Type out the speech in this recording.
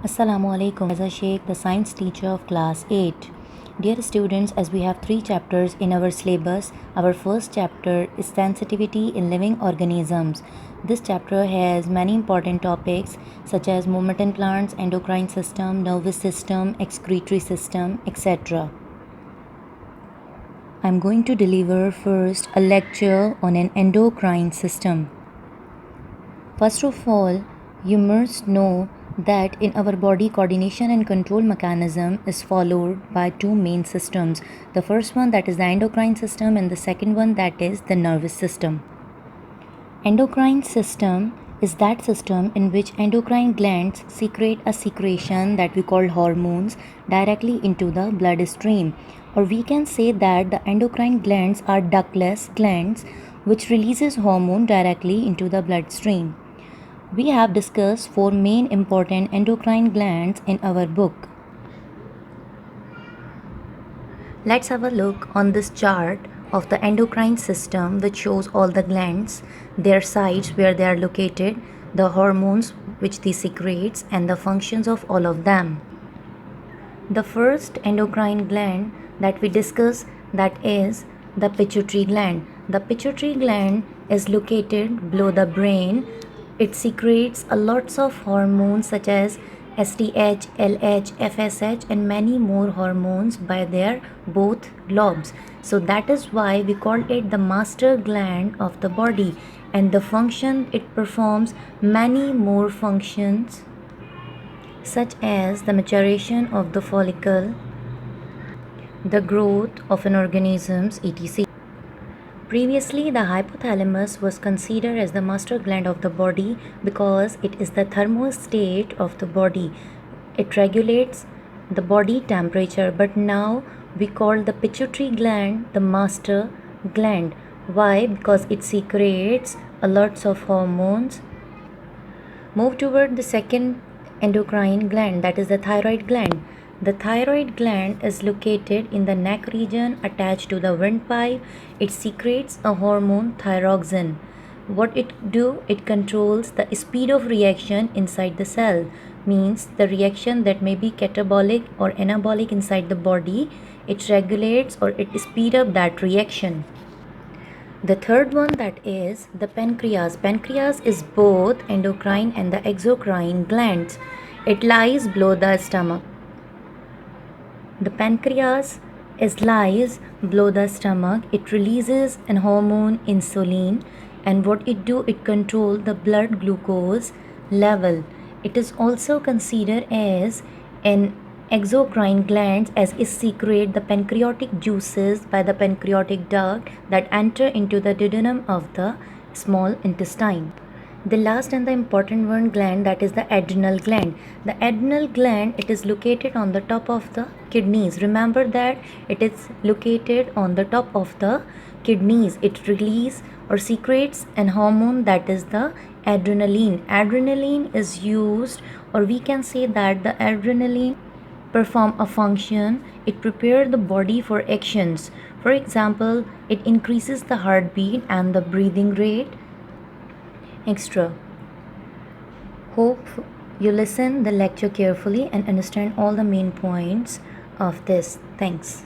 Assalamu alaikum. Faiza Shaikh, the science teacher of class 8. Dear students, as we have 3 chapters in our syllabus, our first chapter is sensitivity in living organisms. This chapter has many important topics such as movement in plants, endocrine system, nervous system, excretory system, etc. I am going to deliver first a lecture on an endocrine system. First of all, you must know that in our body, coordination and control mechanism is followed by 2 main systems. The first one, that is the endocrine system, and the second one, that is the nervous system. Endocrine system is that system in which endocrine glands secrete a secretion that we call hormones directly into the bloodstream, or we can say that the endocrine glands are ductless glands which releases hormone directly into the bloodstream. We have discussed 4 main important endocrine glands in our book. Let's have a look on this chart of the endocrine system, which shows all the glands, their sites where they are located, the hormones which they secrete, and the functions of all of them. The first endocrine gland that we discuss, that is the pituitary gland. The pituitary gland is located below the brain. It secretes a lots of hormones such as STH, LH, FSH, and many more hormones by their both lobes. So that is why we call it the master gland of the body, and the function it performs many more functions such as the maturation of the follicle, the growth of an organism, etc. Previously, the hypothalamus was considered as the master gland of the body because it is the thermostat of the body. It regulates the body temperature, but now we call the pituitary gland the master gland. Why? Because it secretes a lots of hormones. Move toward the second endocrine gland, that is the thyroid gland. The thyroid gland is located in the neck region attached to the windpipe. It secretes a hormone thyroxine. What it do? It controls the speed of reaction inside the cell. Means the reaction that may be catabolic or anabolic inside the body, it regulates or it speed up that reaction. The third one, that is the pancreas. Pancreas is both endocrine and the exocrine glands. It lies below the stomach. The pancreas lies below the stomach. It releases an hormone insulin, and what it do? It control the blood glucose level. It is also considered as an exocrine gland as it secrete the pancreatic juices by the pancreatic duct that enter into the duodenum of the small intestine. The last and the important one gland, that is the adrenal gland. The adrenal gland, it is located on the top of the kidneys. Remember that it is located on the top of the kidneys. It releases or secretes an hormone, that is the adrenaline. Adrenaline is used, or we can say that the adrenaline perform a function. It prepares the body for actions. For example, it increases the heartbeat and the breathing rate, extra. Hope you listen the lecture carefully and understand all the main points of this. Thanks.